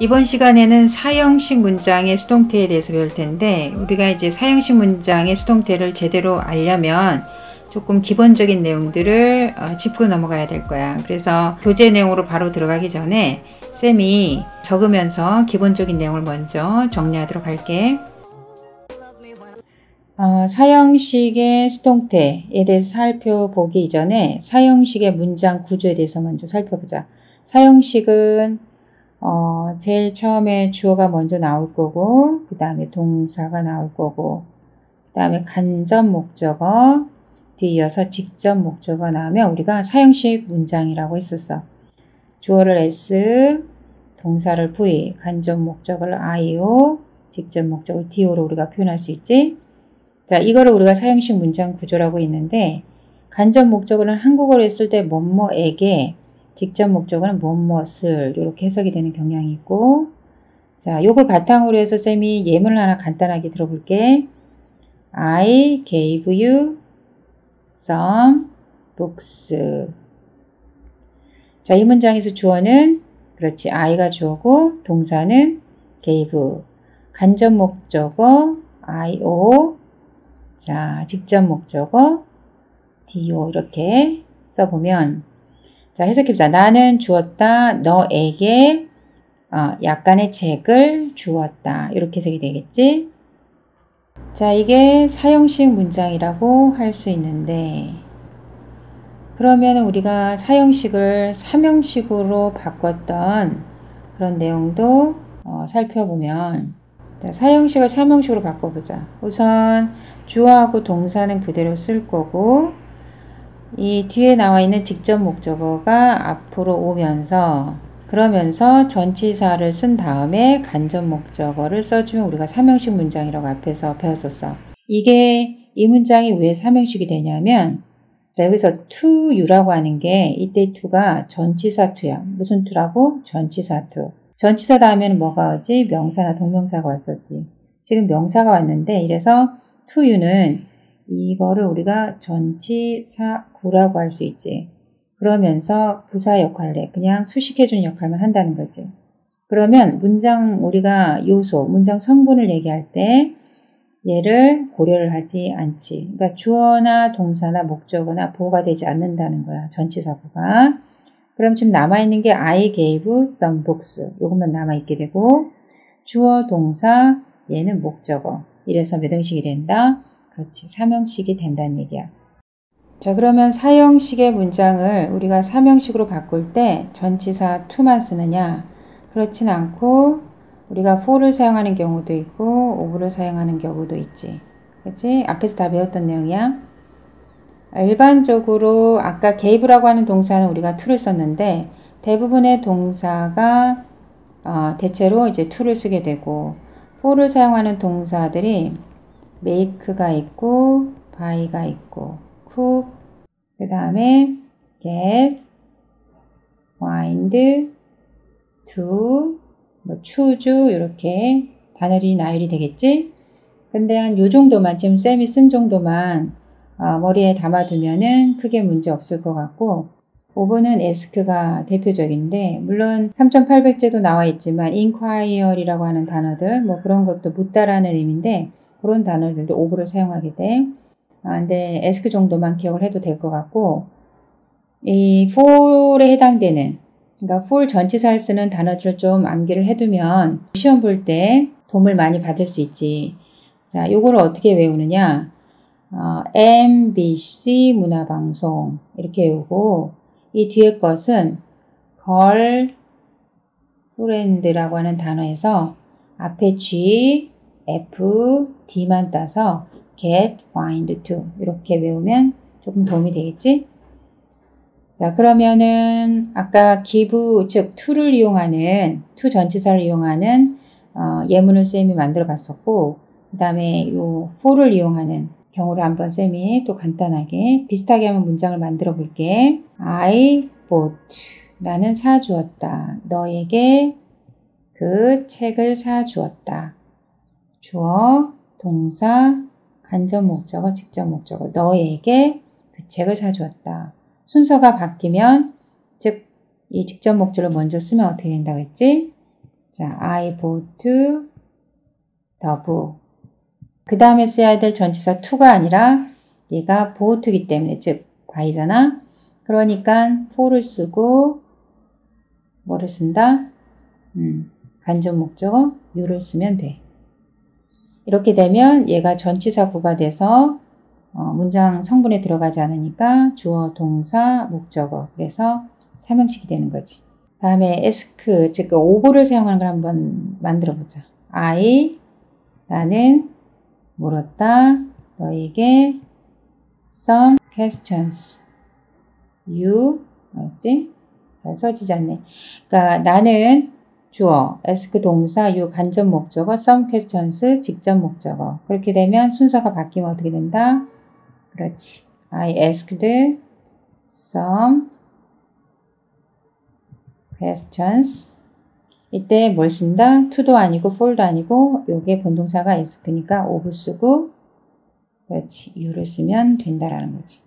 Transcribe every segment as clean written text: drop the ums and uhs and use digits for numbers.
이번 시간에는 사형식 문장의 수동태에 대해서 배울 텐데, 우리가 이제 사형식 문장의 수동태를 제대로 알려면 조금 기본적인 내용들을 짚고 넘어가야 될 거야. 그래서 교재 내용으로 바로 들어가기 전에 쌤이 적으면서 기본적인 내용을 먼저 정리하도록 할게. 사형식의 수동태에 대해서 살펴보기 이전에 사형식의 문장 구조에 대해서 먼저 살펴보자. 사형식은 제일 처음에 주어가 먼저 나올 거고, 그 다음에 동사가 나올 거고, 그 다음에 간접 목적어, 뒤이어서 직접 목적어 나오면 우리가 사형식 문장이라고 했었어. 주어를 S, 동사를 V, 간접 목적어를 IO, 직접 목적어를 DO로 우리가 표현할 수 있지. 자, 이거를 우리가 사형식 문장 구조라고 있는데, 간접 목적어는 한국어로 했을 때 뭐뭐에게, 직접 목적어는 뭐뭇을 이렇게 해석이 되는 경향이 있고, 자, 요걸 바탕으로 해서 쌤이 예문을 하나 간단하게 들어볼게. I gave you some books. 자, 이 문장에서 주어는 그렇지, I가 주어고 동사는 gave, 간접 목적어 IO, 자, 직접 목적어 DO 이렇게 써보면, 자, 해석해보자. 나는 주었다. 너에게 약간의 책을 주었다. 이렇게 해석이 되겠지? 자, 이게 사형식 문장이라고 할 수 있는데, 그러면 우리가 사형식을 삼형식으로 바꿨던 그런 내용도 살펴보면, 자, 사형식을 삼형식으로 바꿔보자. 우선 주어하고 동사는 그대로 쓸 거고, 이 뒤에 나와 있는 직접 목적어가 앞으로 오면서, 그러면서 전치사를 쓴 다음에 간접 목적어를 써주면 우리가 삼형식 문장이라고 앞에서 배웠었어. 이 문장이 왜 삼형식이 되냐면, 자, 여기서 to you라고 하는 게 이때 to가 전치사 to야. 무슨 to라고? 전치사 to. 전치사 다음에는 뭐가 오지? 명사나 동명사가 왔었지. 지금 명사가 왔는데, 이래서 to you는 이거를 우리가 전치사구라고 할 수 있지. 그러면서 부사 역할을 해. 그냥 수식해주는 역할만 한다는 거지. 그러면 문장 우리가 요소, 문장 성분을 얘기할 때 얘를 고려를 하지 않지. 그러니까 주어나 동사나 목적어나 보호가 되지 않는다는 거야. 전치사구가. 그럼 지금 남아있는 게 I gave some books. 이것만 남아있게 되고, 주어, 동사, 얘는 목적어. 이래서 몇 형식이 된다? 그렇지. 삼형식이 된다는 얘기야. 자, 그러면 사형식의 문장을 우리가 삼형식으로 바꿀 때 전치사 to만 쓰느냐? 그렇진 않고 우리가 for를 사용하는 경우도 있고 of를 사용하는 경우도 있지. 그렇지? 앞에서 다 배웠던 내용이야. 일반적으로 아까 gave라고 하는 동사는 우리가 to를 썼는데, 대부분의 동사가 대체로 이제 to를 쓰게 되고, for를 사용하는 동사들이 make가 있고 buy가 있고 cook, 그 다음에 get, find, do, choose 이렇게 단어들이 나열이 되겠지? 근데 한 요 정도만, 지금 쌤이 쓴 정도만 머리에 담아두면은 크게 문제 없을 것 같고, 5번은 ask가 대표적인데, 물론 3800제도 나와 있지만 inquire이라고 하는 단어들, 뭐 그런 것도 묻다라는 의미인데, 그런 단어들도 of를 사용하게 돼. 근데 ask 정도만 기억을 해도 될 것 같고, 이 for에 해당되는, 그러니까 for 전치사에 쓰는 단어들을 좀 암기를 해두면 시험 볼 때 도움을 많이 받을 수 있지. 자, 요거를 어떻게 외우느냐? MBC 문화방송 이렇게 외우고, 이 뒤에 것은 girlfriend라고 하는 단어에서 앞에 G, F, D만 따서 get, find, to 이렇게 외우면 조금 도움이 되겠지? 자, 그러면은 아까 give, 즉 to를 이용하는, to 전치사를 이용하는 예문을 쌤이 만들어 봤었고, 그 다음에 요 for를 이용하는 경우를 한번 쌤이 또 간단하게 비슷하게 한번 문장을 만들어 볼게. I bought, 나는 사주었다. 너에게 그 책을 사주었다. 주어, 동사, 간접 목적어, 직접 목적어, 너에게 그 책을 사주었다. 순서가 바뀌면, 즉 이 직접 목적을 먼저 쓰면 어떻게 된다고 했지? 자, I bought the book. 그 다음에 써야 될 전치사 to가 아니라 얘가 bought이기 때문에, 즉 by잖아. 그러니까 for를 쓰고 뭐를 쓴다? 간접 목적어 you를 쓰면 돼. 이렇게 되면 얘가 전치사 구가 돼서 문장 성분에 들어가지 않으니까 주어, 동사, 목적어. 그래서 삼형식이 되는 거지. 다음에 ask, 즉 오보를 사용하는 걸 한번 만들어 보자. 나는 물었다. 너에게 some questions. 알지? 잘 써지지 않네. 그러니까 나는 주어, ask 동사, 간접 목적어, some questions 직접 목적어. 그렇게 되면 순서가 바뀌면 어떻게 된다? 그렇지. I asked some questions. 이때 뭘 쓴다? to도 아니고 for도 아니고 요게 본동사가 ask니까 of 쓰고 그렇지. you를 쓰면 된다라는 거지.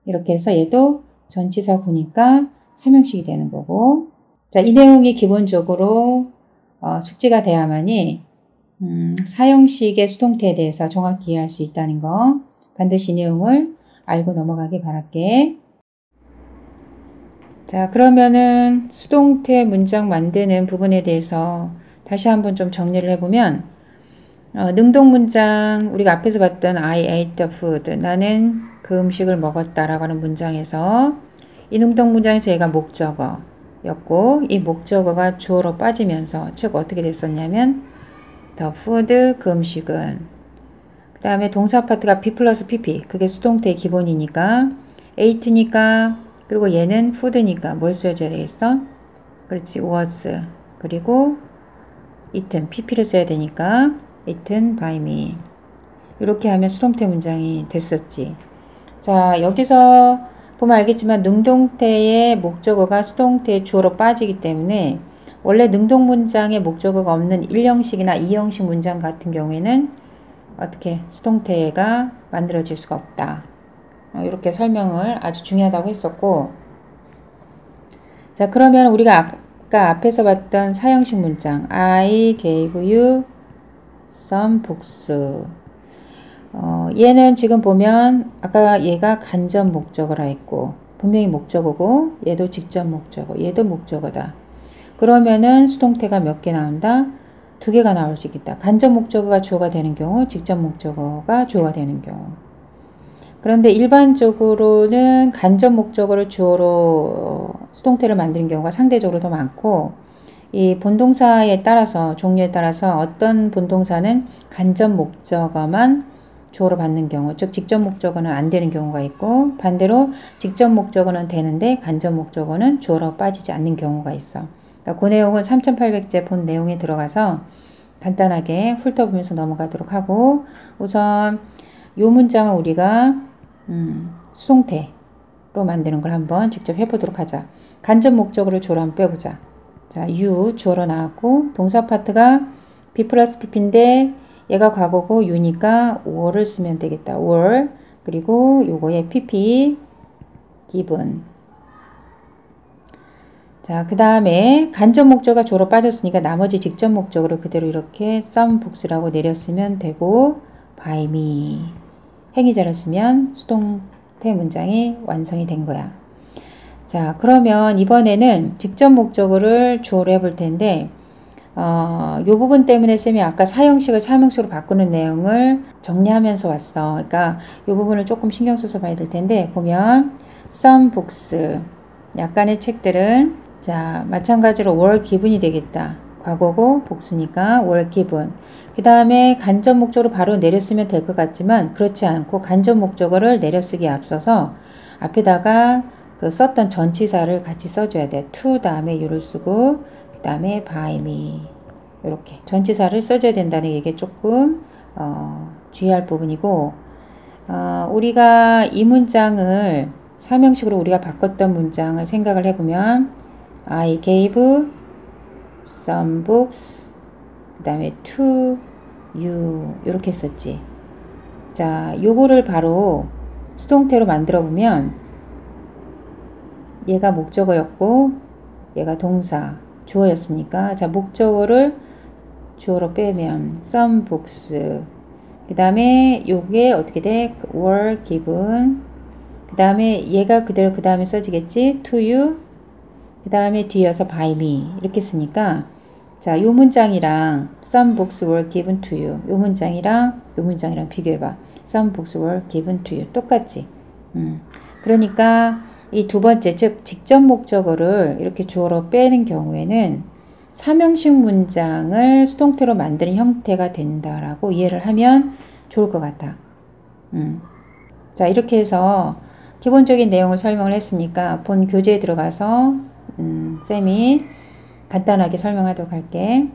이렇게 해서 얘도 전치사 구니까 삼형식이 되는 거고. 자, 이 내용이 기본적으로 숙지가 돼야만이 사형식의 수동태에 대해서 정확히 이해할 수 있다는 거 반드시 이 내용을 알고 넘어가길 바랄게. 자, 그러면은 수동태 문장 만드는 부분에 대해서 다시 한번 좀 정리를 해보면 능동 문장 우리가 앞에서 봤던 I ate the food 나는 그 음식을 먹었다 라고 하는 문장에서 이 능동 문장에서 얘가 목적어였고 이 목적어가 주어로 빠지면서 즉 어떻게 됐었냐면 the food 그 음식은 그 다음에 동사 파트가 be 플러스 pp 그게 수동태의 기본이니까 ate니까 그리고 얘는 food니까 뭘 써줘야 되겠어? 그렇지 was 그리고 eaten pp를 써야 되니까 eaten by me 이렇게 하면 수동태 문장이 됐었지. 자 여기서 보면 알겠지만 능동태의 목적어가 수동태의 주어로 빠지기 때문에 원래 능동 문장에 목적어가 없는 1형식이나 2형식 문장 같은 경우에는 어떻게 수동태가 만들어질 수가 없다. 이렇게 설명을 아주 중요하다고 했었고 자 그러면 우리가 아까 앞에서 봤던 사형식 문장 I gave you some books 얘는 지금 보면 아까 얘가 간접 목적어라 했고 분명히 목적어고 얘도 직접 목적어 얘도 목적어다. 그러면은 수동태가 몇 개 나온다? 2개가 나올 수 있겠다. 간접 목적어가 주어가 되는 경우 직접 목적어가 주어가 되는 경우 그런데 일반적으로는 간접 목적어를 주어로 수동태를 만드는 경우가 상대적으로 더 많고 이 본동사에 따라서 종류에 따라서 어떤 본동사는 간접 목적어만 주어로 받는 경우 즉 직접 목적어는 안 되는 경우가 있고 반대로 직접 목적어는 되는데 간접 목적어는 주어로 빠지지 않는 경우가 있어. 그러니까 그 내용은 3800제 본 내용에 들어가서 간단하게 훑어보면서 넘어가도록 하고 우선 이 문장은 우리가 수동태로 만드는 걸 한번 직접 해보도록 하자. 간접 목적어를 주어로 한번 빼보자. 자, you 주어로 나왔고 동사 파트가 be 플러스 pp인데 얘가 과거고 you니까 were를 쓰면 되겠다. were 그리고 요거에 pp given 자, 그 다음에 간접 목적어가 주어로 빠졌으니까 나머지 직접 목적어를 그대로 이렇게 some books라고 내렸으면 되고 by me 행위자를 쓰면 수동태 문장이 완성이 된 거야. 자, 그러면 이번에는 직접 목적어를 주어로 해볼 텐데 요 부분 때문에 쌤이 아까 사형식을 삼형식으로 바꾸는 내용을 정리하면서 왔어. 그러니까 요 부분을 조금 신경 써서 봐야 될 텐데 보면 some books 약간의 책들은 자 마찬가지로 were given이 되겠다. 과거고 복수니까 were given. 그 다음에 간접 목적으로 바로 내렸으면 될 것 같지만 그렇지 않고 간접 목적어를 내려쓰기에 앞서서 앞에다가 그 썼던 전치사를 같이 써줘야 돼. to 다음에 you를 쓰고 그 다음에 by me 이렇게 전치사를 써줘야 된다는 게 조금 주의할 부분이고 우리가 이 문장을 삼형식으로 우리가 바꿨던 문장을 생각을 해보면 I gave some books 그 다음에 to you 이렇게 썼지. 자 요거를 바로 수동태로 만들어 보면 얘가 목적어였고 얘가 동사 주어였으니까. 자, 목적어를 주어로 빼면 some books. 그 다음에 요게 어떻게 돼? were given. 그 다음에 얘가 그대로 그 다음에 써지겠지? to you. 그 다음에 뒤에서 by me. 이렇게 쓰니까 자, 요 문장이랑 some books were given to you. 요 문장이랑 비교해봐. some books were given to you. 똑같지? 그러니까 이 두 번째, 즉 직접 목적어를 이렇게 주어로 빼는 경우에는 삼형식 문장을 수동태로 만드는 형태가 된다라고 이해를 하면 좋을 것 같아. 자, 이렇게 해서 기본적인 내용을 설명을 했으니까 본 교재에 들어가서 쌤이 간단하게 설명하도록 할게.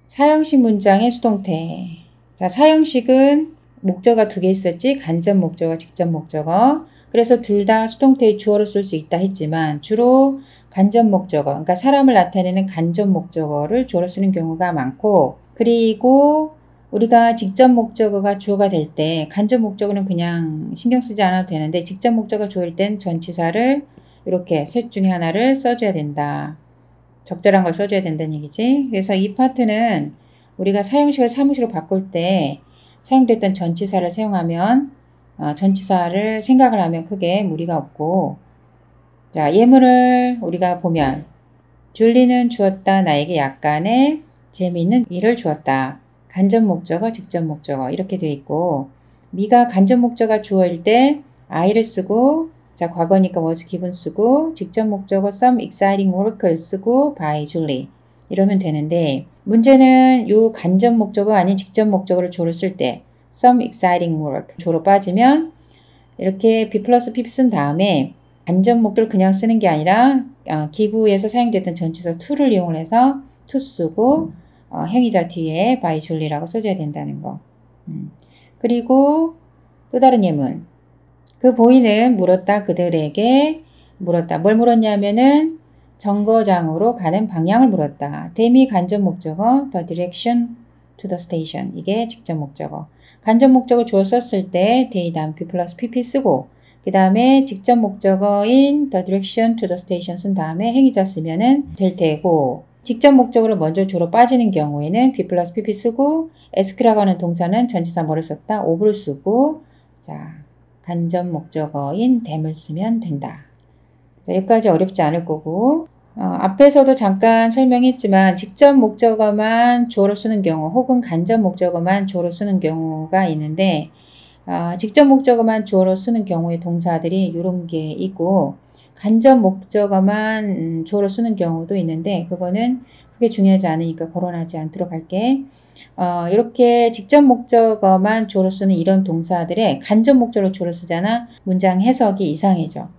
사형식 문장의 수동태. 자, 사형식은 목적어가 두 개 있었지. 간접 목적어, 직접 목적어. 그래서 둘 다 수동태의 주어로 쓸 수 있다 했지만 주로 간접 목적어, 그러니까 사람을 나타내는 간접 목적어를 주어로 쓰는 경우가 많고, 그리고 우리가 직접 목적어가 주어가 될 때 간접 목적어는 그냥 신경 쓰지 않아도 되는데 직접 목적어가 주어일 땐 전치사를 이렇게 셋 중에 하나를 써줘야 된다. 적절한 걸 써줘야 된다는 얘기지. 그래서 이 파트는 우리가 사형식을 사무식으로 바꿀 때 사용됐던 전치사를 사용하면 전치사를 생각을 하면 크게 무리가 없고, 자, 예문을 우리가 보면 줄리는 주었다. 나에게 약간의 재미있는 일을 주었다. 간접 목적어, 직접 목적어 이렇게 돼 있고, 미가 간접 목적어가 주어일 때 I를 쓰고, 자, 과거니까 was given 쓰고, 직접 목적어 some exciting work를 쓰고 by Julie 이러면 되는데, 문제는 요 간접 목적어 아닌 직접 목적어를 주어로 쓸 때 some exciting work 주어로 빠지면 이렇게 be 플러스 PP 쓴 다음에 간접 목적을 그냥 쓰는 게 아니라 기부에서 사용됐던 전치사 to를 이용을 해서 to 쓰고 행위자 뒤에 by Julie라고 써줘야 된다는 거. 그리고 또 다른 예문. 그 보이는 물었다. 그들에게 물었다. 뭘 물었냐면은 정거장으로 가는 방향을 물었다. 대미 간접 목적어 the direction to the station. 이게 직접 목적어. 간접 목적어 주어 썼을 때 they 다음 be 플러스 pp 쓰고, 그 다음에 직접 목적어인 the direction to the station 쓴 다음에 행위자 쓰면은 될 테고, 직접 목적어로 먼저 주로 빠지는 경우에는 be 플러스 pp 쓰고, ask라고 하는 동사는 전치사 뭐를 썼다? of를 쓰고, 자, 간접 목적어인 tham을 쓰면 된다. 자, 여기까지 어렵지 않을 거고, 앞에서도 잠깐 설명했지만 직접 목적어만 주어로 쓰는 경우 혹은 간접 목적어만 주어로 쓰는 경우가 있는데, 직접 목적어만 주어로 쓰는 경우의 동사들이 이런 게 있고, 간접 목적어만 주어로 쓰는 경우도 있는데 그거는 그게 중요하지 않으니까 거론하지 않도록 할게. 이렇게 직접 목적어만 주어로 쓰는 이런 동사들의 간접 목적어로 주어로 쓰잖아. 문장 해석이 이상해져.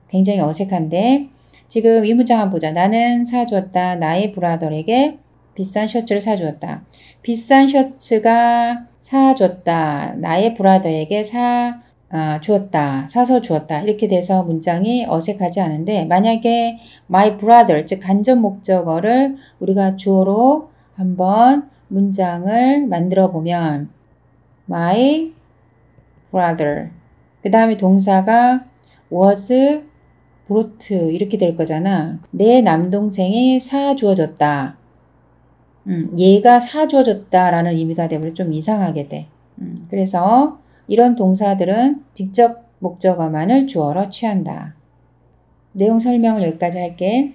굉장히 어색한데, 지금 이 문장 한번 보자. 나는 사주었다. 나의 브라더에게 비싼 셔츠를 사주었다. 비싼 셔츠가 사줬다. 나의 브라더에게 주었다. 사서 주었다. 이렇게 돼서 문장이 어색하지 않은데, 만약에 my brother, 즉 간접 목적어를 우리가 주어로 한번 문장을 만들어 보면 my brother, 그 다음에 동사가 was brought 이렇게 될 거잖아. 내 남동생이 사주어졌다. 얘가 사주어졌다라는 의미가 되면 좀 이상하게 돼. 그래서 이런 동사들은 직접 목적어만을 주어로 취한다. 내용 설명을 여기까지 할게.